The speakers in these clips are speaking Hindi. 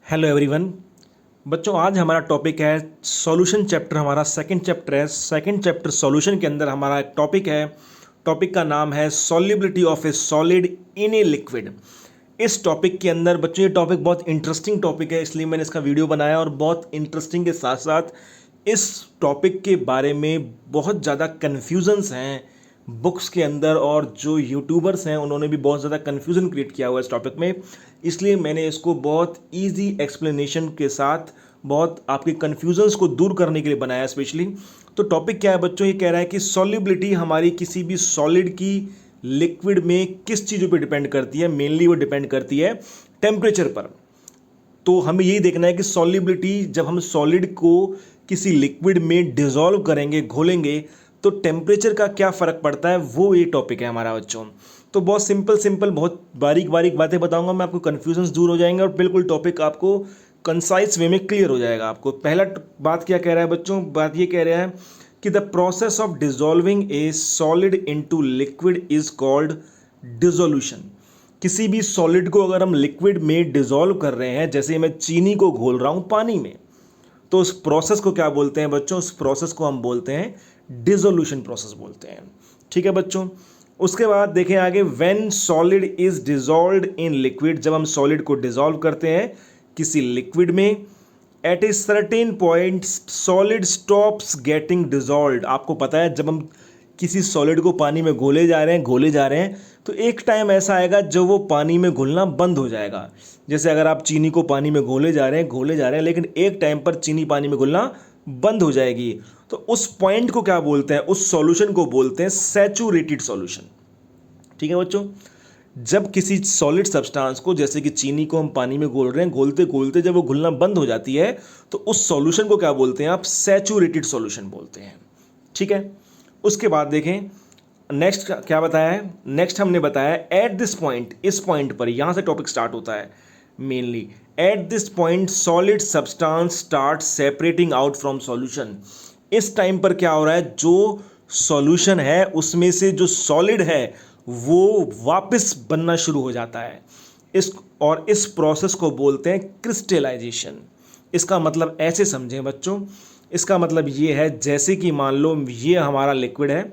Hello everyone. बच्चों, आज हमारा टॉपिक है सॉल्यूशन चैप्टर। हमारा सेकंड चैप्टर है। सेकंड चैप्टर सॉल्यूशन के अंदर हमारा एक टॉपिक है। टॉपिक का नाम है solubility of A solid in a liquid. इस टॉपिक के अंदर बच्चों, ये टॉपिक बहुत इंटरेस्टिंग टॉपिक है, इसलिए मैंने इसका वीडियो बनाया। और बहुत इंटरेस्टिंग के साथ साथ इस टॉपिक के बारे में बहुत ज़्यादा कन्फ्यूजन्स हैं बुक्स के अंदर, और जो यूट्यूबर्स हैं उन्होंने भी बहुत ज़्यादा कन्फ्यूज़न क्रिएट किया हुआ है इस टॉपिक में। इसलिए मैंने इसको बहुत इजी एक्सप्लेनेशन के साथ, बहुत आपके कन्फ्यूजन्स को दूर करने के लिए बनाया स्पेशली। तो टॉपिक क्या है बच्चों? ये कह रहा है कि सॉल्युबिलिटी हमारी किसी भी सॉलिड की लिक्विड में किस चीज़ों पे डिपेंड करती है। मेनली वो डिपेंड करती है टेम्परेचर पर। तो हमें यही देखना है कि सॉल्युबिलिटी, जब हम सॉलिड को किसी लिक्विड में डिसॉल्व करेंगे, घोलेंगे, तो टेम्परेचर का क्या फ़र्क पड़ता है, वो ये टॉपिक है हमारा बच्चों। तो बहुत सिंपल बहुत बारीक बारीक बातें बताऊंगा मैं आपको, कन्फ्यूजन्स दूर हो जाएंगे और बिल्कुल टॉपिक आपको कंसाइज वे में क्लियर हो जाएगा आपको। पहला बात क्या कह रहा है बच्चों? बात ये कह रहा है कि the process of dissolving A solid into liquid is called dissolution. किसी भी सॉलिड को अगर हम लिक्विड में डिसॉल्व कर रहे हैं, जैसे मैं चीनी को घोल रहा हूँ पानी में, तो उस प्रोसेस को क्या बोलते हैं बच्चों? उस प्रोसेस को हम बोलते हैं डिसोल्यूशन प्रोसेस बोलते हैं। ठीक है बच्चों। उसके बाद देखें आगे, when solid is dissolved in liquid, जब हम सॉलिड को डिसॉल्व करते हैं किसी लिक्विड में, at a certain point solid stops getting dissolved. आपको पता है, जब हम किसी सॉलिड को पानी में घोले जा रहे हैं, तो एक टाइम ऐसा आएगा जब वो पानी में घुलना बंद हो जाएगा। जैसे अगर आप चीनी को पानी में घोले जा रहे हैं, लेकिन एक टाइम पर चीनी पानी में घुलना बंद हो जाएगी, तो उस पॉइंट को क्या बोलते हैं? उस सॉल्यूशन को बोलते हैं सैचुरेटेड सॉल्यूशन। ठीक है बच्चों। जब किसी सॉलिड सब्सटेंस को, जैसे कि चीनी को हम पानी में घोल रहे हैं, घोलते घोलते जब वो घुलना बंद हो जाती है, तो उस सॉल्यूशन को क्या बोलते हैं? आप सैचुरेटेड सॉल्यूशन बोलते हैं। ठीक है। उसके बाद देखें नेक्स्ट क्या बताया है। नेक्स्ट हमने बताया एट दिस पॉइंट, इस पॉइंट पर, यहां से टॉपिक स्टार्ट होता है mainly. At this point solid substance start separating out from solution. इस टाइम पर क्या हो रहा है? जो सॉल्यूशन है उसमें से जो सॉलिड है वो वापस बनना शुरू हो जाता है। इस प्रोसेस को बोलते हैं क्रिस्टलाइजेशन। इसका मतलब ऐसे समझें बच्चों, इसका मतलब ये है, जैसे कि मान लो ये हमारा लिक्विड है,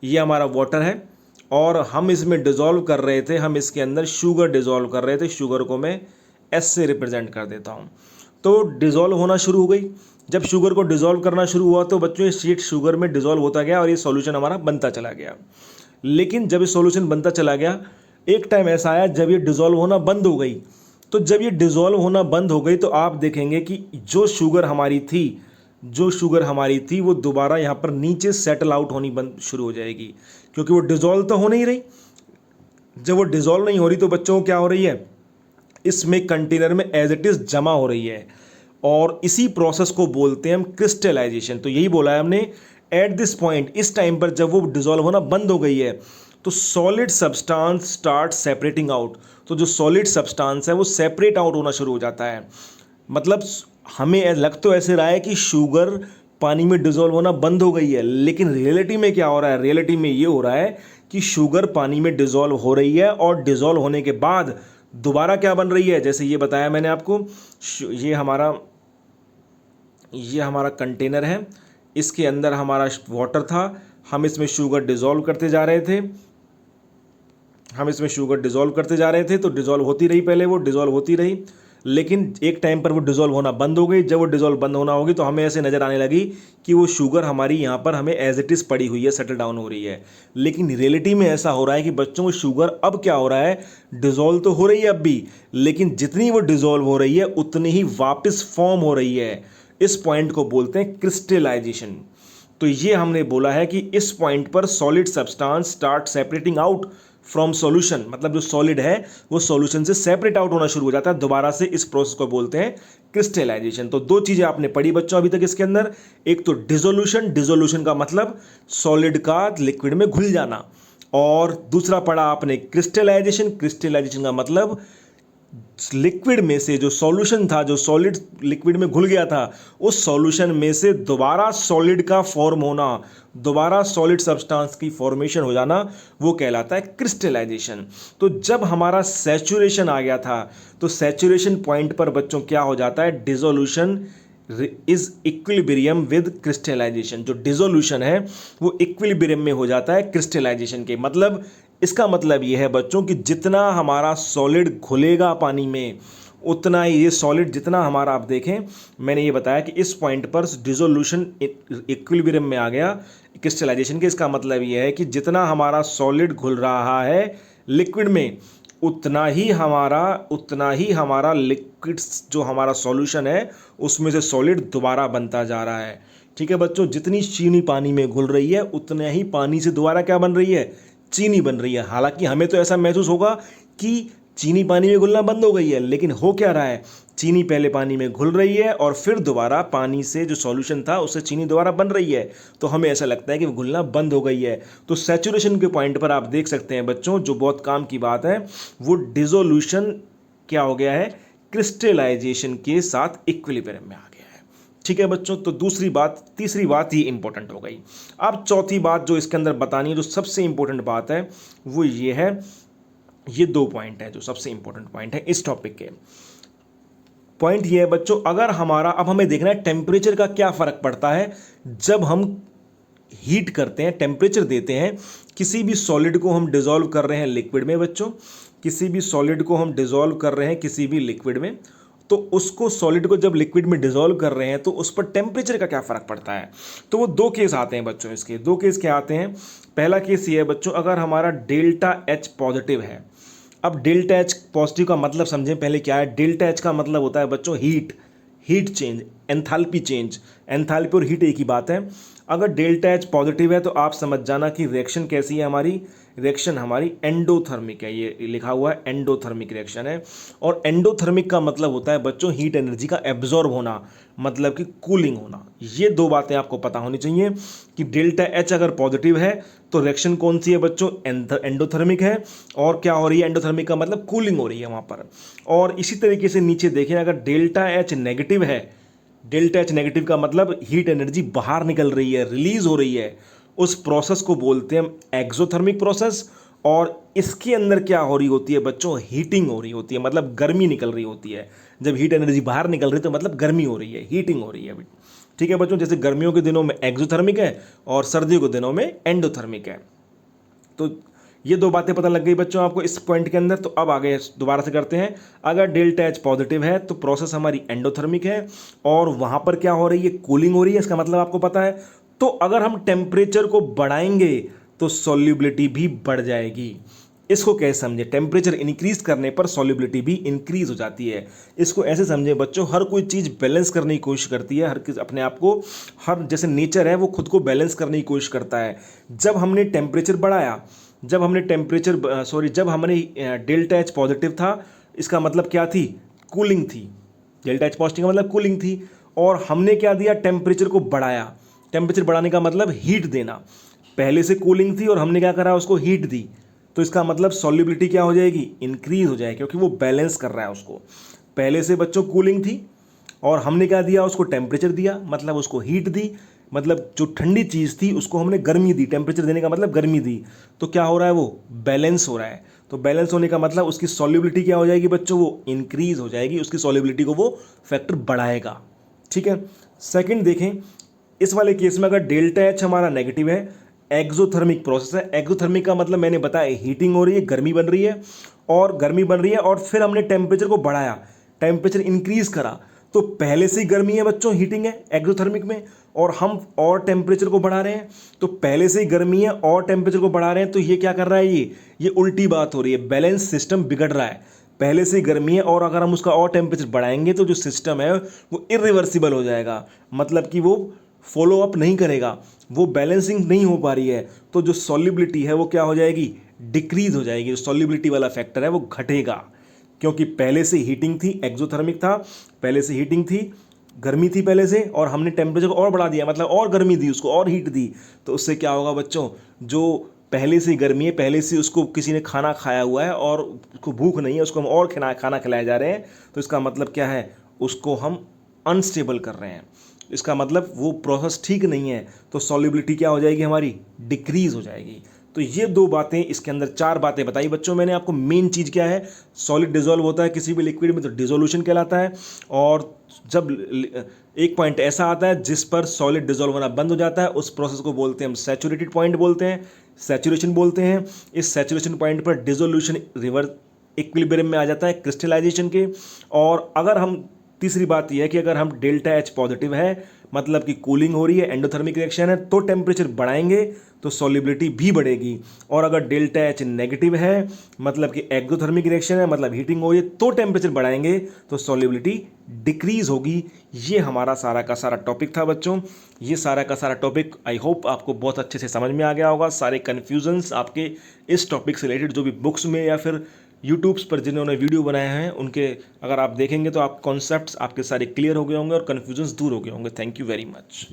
ये हमारा वाटर है, और हम इसमें डिसॉल्व कर रहे थे, हम इसके अंदर शुगर डिसॉल्व कर रहे थे। शुगर को मैं एस से रिप्रेजेंट कर देता हूँ। तो डिसॉल्व होना शुरू हो गई। जब शुगर को डिसॉल्व करना शुरू हुआ तो बच्चों ये शीट शुगर में डिसॉल्व होता गया और ये सॉल्यूशन हमारा बनता चला गया। लेकिन जब ये सॉल्यूशन बनता चला गया, एक टाइम ऐसा आया जब ये डिसॉल्व होना बंद हो गई। तो जब ये डिसॉल्व होना बंद हो गई, तो आप देखेंगे कि जो शुगर हमारी थी वो दोबारा यहाँ पर नीचे सेटल आउट होनी बंद शुरू हो जाएगी, क्योंकि वो डिसॉल्व तो हो नहीं रही। जब वो डिसॉल्व नहीं हो रही तो बच्चों क्या हो रही है? इसमें कंटेनर में एज इट इज जमा हो रही है, और इसी प्रोसेस को बोलते हैं हम क्रिस्टलाइजेशन। तो यही बोला है हमने, एट दिस पॉइंट, इस टाइम पर जब वो डिसॉल्व होना बंद हो गई है, तो solid substance start separating out. तो जो सॉलिड सब्सटेंस है वो सेपरेट आउट होना शुरू हो जाता है। मतलब हमें लग तो ऐसे रहा है कि शुगर पानी में डिसॉल्व होना बंद हो गई है, लेकिन रियलिटी में क्या हो रहा है? रियलिटी में ये हो रहा है कि शुगर पानी में डिसॉल्व हो रही है, और डिसॉल्व होने के बाद दोबारा क्या बन रही है? जैसे ये बताया मैंने आपको, ये हमारा कंटेनर है, इसके अंदर हमारा वाटर था, हम इसमें शुगर डिसॉल्व करते जा रहे थे, तो डिसॉल्व होती रही, पहले वो डिसॉल्व होती रही, लेकिन एक टाइम पर वो डिसॉल्व होना बंद हो गई। जब वो डिसॉल्व बंद होना होगी तो हमें ऐसे नज़र आने लगी कि वो शुगर हमारी यहाँ पर हमें एज इट इज़ पड़ी हुई है, सेटल डाउन हो रही है। लेकिन रियलिटी में ऐसा हो रहा है कि बच्चों को शुगर अब क्या हो रहा है? डिसॉल्व तो हो रही है अब भी, लेकिन जितनी वो डिसॉल्व हो रही है उतनी ही वापस फॉर्म हो रही है। इस पॉइंट को बोलते हैं क्रिस्टलाइजेशन। तो ये हमने बोला है कि इस पॉइंट पर solid substance start separating out from solution, मतलब जो सॉलिड है वो सॉल्यूशन से सेपरेट आउट होना शुरू हो जाता है दोबारा से। इस प्रोसेस को बोलते हैं क्रिस्टलाइजेशन। तो दो चीजें आपने पढ़ी बच्चों अभी तक इसके अंदर, एक तो डिसोल्यूशन का मतलब सॉलिड का लिक्विड में घुल जाना, और दूसरा पढ़ा आपने क्रिस्टलाइजेशन का मतलब लिक्विड में से जो सॉल्यूशन था, जो सॉलिड लिक्विड में घुल गया था, उस सॉल्यूशन में से दोबारा सॉलिड का फॉर्म होना, दोबारा सॉलिड सब्सटेंस की फॉर्मेशन हो जाना, वो कहलाता है क्रिस्टलाइजेशन। तो जब हमारा सैचुरेशन आ गया था, तो सैचुरेशन पॉइंट पर बच्चों क्या हो जाता है, dissolution is equilibrium with crystallisation. जो डिसोल्यूशन है वो इक्विलिब्रियम में हो जाता है क्रिस्टलाइजेशन के। मतलब इसका मतलब ये है बच्चों कि जितना हमारा सॉलिड घुलेगा पानी में, उतना ही ये सॉलिड जितना हमारा, आप देखें मैंने ये बताया कि इस पॉइंट पर डिसोल्यूशन इक्विलिब्रियम में आ गया क्रिस्टलाइजेशन के। इसका मतलब ये है कि जितना हमारा सॉलिड घुल रहा है लिक्विड में, उतना ही हमारा लिक्विड जो हमारा सॉल्यूशन है उसमें से सॉलिड दोबारा बनता जा रहा है। ठीक है बच्चों, जितनी चीनी पानी में घुल रही है उतना ही पानी से दोबारा क्या बन रही है, चीनी बन रही है। हालांकि हमें तो ऐसा महसूस होगा कि चीनी पानी में घुलना बंद हो गई है, लेकिन हो क्या रहा है, चीनी पहले पानी में घुल रही है और फिर दोबारा पानी से जो सॉल्यूशन था उससे चीनी दोबारा बन रही है। तो हमें ऐसा लगता है कि वो घुलना बंद हो गई है। तो सैचुरेशन के पॉइंट पर आप देख सकते हैं बच्चों, जो बहुत काम की बात है, वो डिसोल्यूशन क्या हो गया है, क्रिस्टलाइजेशन के साथ इक्विलिब्रियम में आ गया है। ठीक है बच्चों, तो तीसरी बात ही इंपॉर्टेंट हो गई। अब चौथी बात जो इसके अंदर बतानी है, जो सबसे इंपॉर्टेंट बात है, वो ये है, ये 2 पॉइंट है जो सबसे इंपॉर्टेंट पॉइंट है इस टॉपिक के। पॉइंट ये है बच्चों, अगर हमारा, अब हमें देखना है टेम्परेचर का क्या फर्क पड़ता है जब हम हीट करते हैं, टेम्परेचर देते हैं। किसी भी सॉलिड को हम डिसॉल्व कर रहे हैं लिक्विड में बच्चों, किसी भी सॉलिड को हम डिसॉल्व कर रहे हैं किसी भी लिक्विड में, तो उसको सॉलिड को जब लिक्विड में डिसॉल्व कर रहे हैं तो उस पर टेम्परेचर का क्या फ़र्क पड़ता है। तो वो 2 केस आते हैं बच्चों। इसके 2 केस क्या आते हैं। पहला केस ये है बच्चों, अगर हमारा डेल्टा एच पॉजिटिव है। अब डेल्टा एच पॉजिटिव का मतलब समझें पहले क्या है। डेल्टा एच का मतलब होता है बच्चों heat change, enthalpy change. Enthalpy और हीट एक ही बात है। अगर डेल्टा एच पॉजिटिव है तो आप समझ जाना कि रिएक्शन कैसी है हमारी, रिएक्शन हमारी एंडोथर्मिक है। ये लिखा हुआ है एंडोथर्मिक रिएक्शन है। और एंडोथर्मिक का मतलब होता है बच्चों हीट एनर्जी का एब्जॉर्ब होना, मतलब कि कूलिंग होना। ये 2 बातें आपको पता होनी चाहिए कि डेल्टा एच अगर पॉजिटिव है तो रिएक्शन कौन सी है बच्चों, एंडोथर्मिक है। और क्या हो रही है, एंडोथर्मिक का मतलब कूलिंग हो रही है वहाँ पर। और इसी तरीके से नीचे देखें, अगर डेल्टा एच नेगेटिव है, डेल्टा एच नेगेटिव का मतलब हीट एनर्जी बाहर निकल रही है, रिलीज हो रही है, उस प्रोसेस को बोलते हैं हम एक्सोथर्मिक प्रोसेस। और इसके अंदर क्या हो रही होती है बच्चों, हीटिंग हो रही होती है, मतलब गर्मी निकल रही होती है। जब हीट एनर्जी बाहर निकल रही है तो मतलब गर्मी हो रही है, हीटिंग हो रही है। ठीक है बच्चों, जैसे गर्मियों के दिनों में एक्सोथर्मिक है और सर्दियों के दिनों में एंडोथर्मिक है। तो ये 2 बातें पता लग गई बच्चों आपको इस पॉइंट के अंदर। तो अब आगे दोबारा से करते हैं। अगर डेल्टा एच पॉजिटिव है तो प्रोसेस हमारी एंडोथर्मिक है और वहाँ पर क्या हो रही है, कूलिंग हो रही है। इसका मतलब आपको पता है। तो अगर हम टेम्परेचर को बढ़ाएंगे तो सॉल्युबिलिटी भी बढ़ जाएगी। इसको कैसे समझे, टेम्परेचर इंक्रीज करने पर सॉल्युबिलिटी भी इंक्रीज हो जाती है। इसको ऐसे समझे बच्चों, हर कोई चीज़ बैलेंस करने की कोशिश करती है, हर किसी अपने आप को, हर जैसे नेचर है वो खुद को बैलेंस करने की कोशिश करता है। जब हमने टेम्परेचर बढ़ाया, जब हमने डेल्टा एच पॉजिटिव था, इसका मतलब क्या थी, कूलिंग थी। डेल्टा एच पॉजिटिव का मतलब कूलिंग थी। और हमने क्या दिया, टेम्परेचर को बढ़ाया। टेम्परेचर बढ़ाने का मतलब हीट देना। पहले से कूलिंग थी और हमने क्या करा, उसको हीट दी। तो इसका मतलब सॉल्युबिलिटी क्या हो जाएगी, इंक्रीज हो जाएगी, क्योंकि वो बैलेंस कर रहा है उसको। पहले से बच्चों कूलिंग थी और हमने क्या दिया, उसको टेम्परेचर दिया, मतलब उसको हीट दी। मतलब जो ठंडी चीज़ थी उसको हमने गर्मी दी, टेम्परेचर देने का मतलब गर्मी दी। तो क्या हो रहा है, वो बैलेंस हो रहा है। तो बैलेंस होने का मतलब उसकी सॉल्युबिलिटी क्या हो जाएगी बच्चों, वो इंक्रीज हो जाएगी। उसकी सॉल्युबिलिटी को वो फैक्टर बढ़ाएगा। ठीक है। सेकंड देखें, इस वाले केस में अगर डेल्टा एच हमारा नेगेटिव है, एक्सोथर्मिक प्रोसेस है। एक्सोथर्मिक का मतलब मैंने बताया, हीटिंग हो रही है, गर्मी बन रही है, और फिर हमने टेम्परेचर को बढ़ाया, टेम्परेचर इंक्रीज करा। तो पहले से ही गर्मी है बच्चों, हीटिंग है एक्सोथर्मिक में, और हम और टेम्परेचर को बढ़ा रहे हैं। तो पहले से ही गर्मी है और टेम्परेचर को बढ़ा रहे हैं, तो ये क्या कर रहा है, ये उल्टी बात हो रही है, बैलेंस सिस्टम बिगड़ रहा है। पहले से ही गर्मी है और अगर हम उसका और टेम्परेचर बढ़ाएंगे तो जो सिस्टम है वो इरिवर्सिबल हो जाएगा, मतलब कि वो फॉलो अप नहीं करेगा, वो बैलेंसिंग नहीं हो पा रही है। तो जो सॉल्युबिलिटी है वो क्या हो जाएगी, डिक्रीज हो जाएगी। जो सॉल्युबिलिटी वाला फैक्टर है वो घटेगा, क्योंकि पहले से हीटिंग थी, एक्सोथर्मिक था, पहले से हीटिंग थी, गर्मी थी पहले से, और हमने टेम्परेचर को और बढ़ा दिया, मतलब और गर्मी दी उसको, और हीट दी। तो उससे क्या होगा बच्चों, जो पहले से ही गर्मी है, पहले से उसको किसी ने खाना खाया हुआ है और उसको भूख नहीं है, उसको हम और खाना खिलाए जा रहे हैं, तो इसका मतलब क्या है, उसको हम अनस्टेबल कर रहे हैं, इसका मतलब वो प्रोसेस ठीक नहीं है, तो सॉल्युबिलिटी क्या हो जाएगी हमारी, डिक्रीज हो जाएगी। तो ये दो बातें, इसके अंदर चार बातें बताई बच्चों मैंने आपको। मेन चीज़ क्या है, सॉलिड डिजोल्व होता है किसी भी लिक्विड में तो डिसोल्यूशन कहलाता है, और जब एक पॉइंट ऐसा आता है जिस पर सॉलिड डिजोल्व होना बंद हो जाता है, उस प्रोसेस को बोलते हैं हम सैचुरेटेड पॉइंट बोलते हैं, सैचुरेशन बोलते हैं। इस सैचुरेशन पॉइंट पर डिसोल्यूशन रिवर्स इक्विलिब्रियम में आ जाता है क्रिस्टलाइजेशन के। और अगर हम, तीसरी बात यह है कि अगर हम डेल्टा एच पॉजिटिव है, मतलब कि कूलिंग हो रही है, एंडोथर्मिक रिएक्शन है, तो टेम्परेचर बढ़ाएंगे तो सॉल्युबिलिटी भी बढ़ेगी। और अगर डेल्टा एच नेगेटिव है, मतलब कि एक्सोथर्मिक रिएक्शन है, मतलब हीटिंग हो रही है, तो टेम्परेचर बढ़ाएंगे तो सॉल्युबिलिटी डिक्रीज होगी। ये हमारा सारा का सारा टॉपिक था बच्चों। ये सारा का सारा टॉपिक आई होप आपको बहुत अच्छे से समझ में आ गया होगा। सारे कन्फ्यूजन्स आपके इस टॉपिक से रिलेटेड जो भी बुक्स में या फिर यूट्यूब्स पर जिन्होंने वीडियो बनाए हैं उनके अगर आप देखेंगे तो आप कॉन्सेप्ट्स आपके सारे क्लियर हो गए होंगे और कन्फ्यूजन्स दूर हो गए होंगे। Thank you very much.